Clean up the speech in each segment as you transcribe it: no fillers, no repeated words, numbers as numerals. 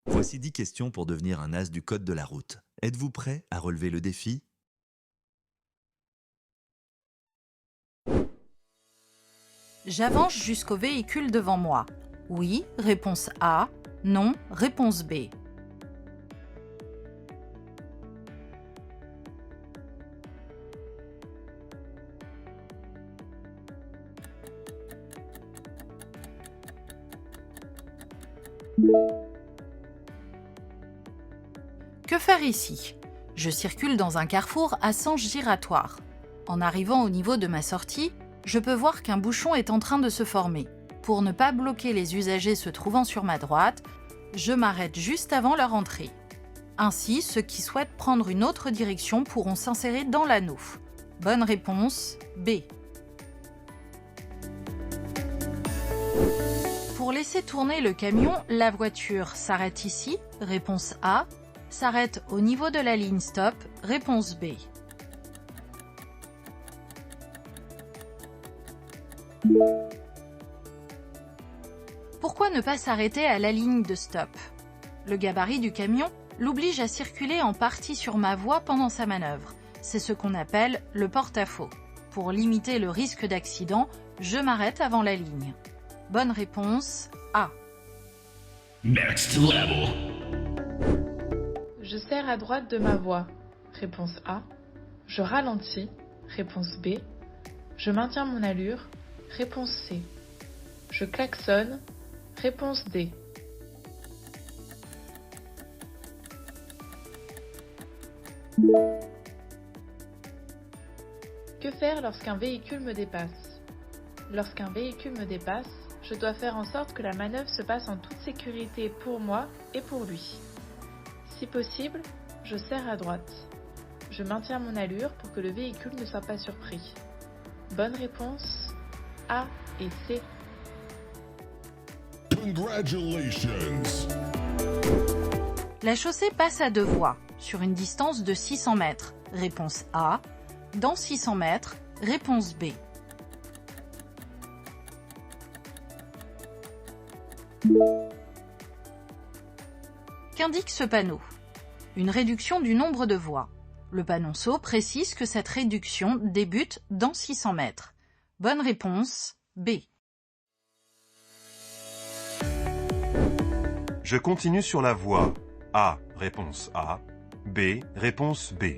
Voici 10 questions pour devenir un as du code de la route. Êtes-vous prêt à relever le défi? J'avance jusqu'au véhicule devant moi. Oui, réponse A. Non, réponse B. Que faire ici? Je circule dans un carrefour à sens giratoire. En arrivant au niveau de ma sortie, je peux voir qu'un bouchon est en train de se former. Pour ne pas bloquer les usagers se trouvant sur ma droite, je m'arrête juste avant leur entrée. Ainsi, ceux qui souhaitent prendre une autre direction pourront s'insérer dans l'anneau. Bonne réponse, B. Pour laisser tourner le camion, la voiture s'arrête ici, réponse A, s'arrête au niveau de la ligne stop, réponse B. Pourquoi ne pas s'arrêter à la ligne de stop? Le gabarit du camion l'oblige à circuler en partie sur ma voie pendant sa manœuvre. C'est ce qu'on appelle le porte-à-faux. Pour limiter le risque d'accident, je m'arrête avant la ligne. Bonne réponse, A. Next level. Je serre à droite de ma voie. Réponse A. Je ralentis. Réponse B. Je maintiens mon allure. Réponse C. Je klaxonne. Réponse D. Que faire lorsqu'un véhicule me dépasse? Lorsqu'un véhicule me dépasse, je dois faire en sorte que la manœuvre se passe en toute sécurité pour moi et pour lui. Si possible, je serre à droite. Je maintiens mon allure pour que le véhicule ne soit pas surpris. Bonne réponse, A et C. Congratulations. La chaussée passe à deux voies, sur une distance de 600 mètres. Réponse A. Dans 600 mètres, réponse B. Qu'indique ce panneau? Une réduction du nombre de voies. Le panonceau précise que cette réduction débute dans 600 mètres. Bonne réponse, B. Je continue sur la voie. A, réponse A. B, réponse B.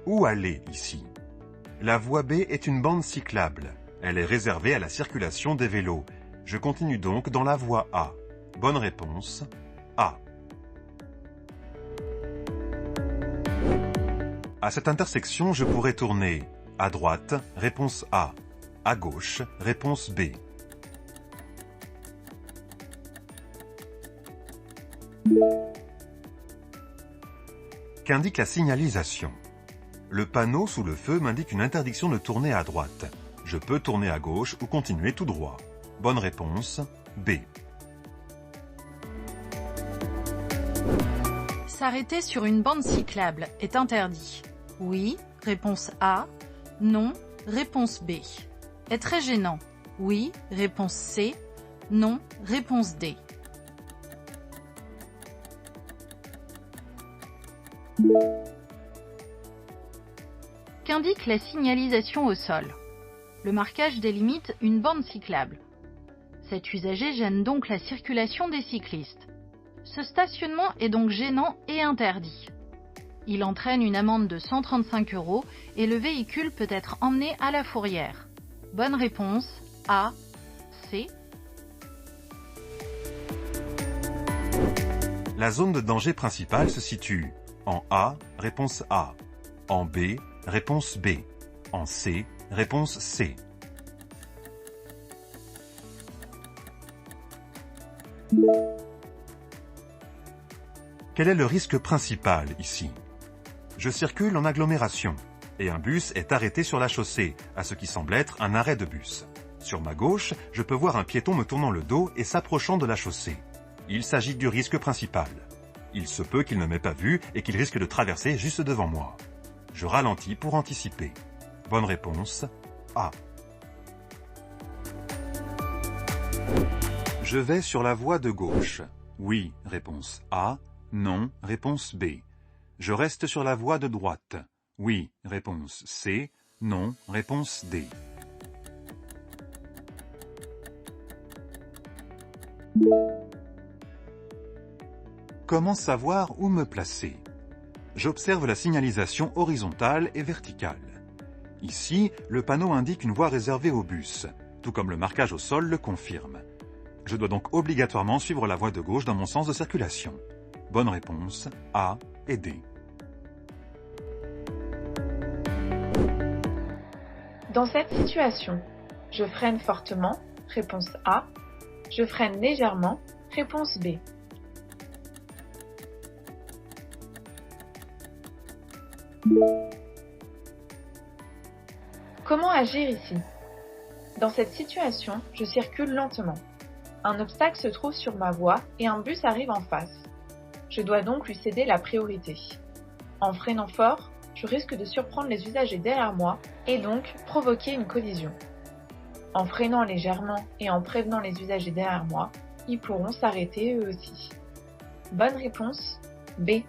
Où aller ici? La voie B est une bande cyclable. Elle est réservée à la circulation des vélos. Je continue donc dans la voie A. Bonne réponse, A. À cette intersection, je pourrais tourner à droite, réponse A. À gauche, réponse B. Qu'indique la signalisation? Le panneau sous le feu m'indique une interdiction de tourner à droite. Je peux tourner à gauche ou continuer tout droit. Bonne réponse, B. S'arrêter sur une bande cyclable est interdit. Oui, réponse A. Non, réponse B. Est très gênant. Oui, réponse C. Non, réponse D. Qu'indique la signalisation au sol? Le marquage délimite une bande cyclable. Cet usager gêne donc la circulation des cyclistes. Ce stationnement est donc gênant et interdit. Il entraîne une amende de 135 € et le véhicule peut être emmené à la fourrière. Bonne réponse, A, C. La zone de danger principale se situe en A, réponse A. En B, réponse B. En C, réponse C. Quel est le risque principal ici? Je circule en agglomération et un bus est arrêté sur la chaussée, à ce qui semble être un arrêt de bus. Sur ma gauche, je peux voir un piéton me tournant le dos et s'approchant de la chaussée. Il s'agit du risque principal. Il se peut qu'il ne m'ait pas vu et qu'il risque de traverser juste devant moi. Je ralentis pour anticiper. Bonne réponse, A. Je vais sur la voie de gauche. Oui, réponse A. Non, réponse B. Je reste sur la voie de droite. Oui, réponse C. Non, réponse D. Comment savoir où me placer? J'observe la signalisation horizontale et verticale. Ici, le panneau indique une voie réservée aux bus, tout comme le marquage au sol le confirme. Je dois donc obligatoirement suivre la voie de gauche dans mon sens de circulation. Bonne réponse, A et D. Dans cette situation, je freine fortement, réponse A. Je freine légèrement, réponse B. Comment agir ici? Dans cette situation, je circule lentement. Un obstacle se trouve sur ma voie et un bus arrive en face. Je dois donc lui céder la priorité. En freinant fort, je risque de surprendre les usagers derrière moi et donc provoquer une collision. En freinant légèrement et en prévenant les usagers derrière moi, ils pourront s'arrêter eux aussi. Bonne réponse, B.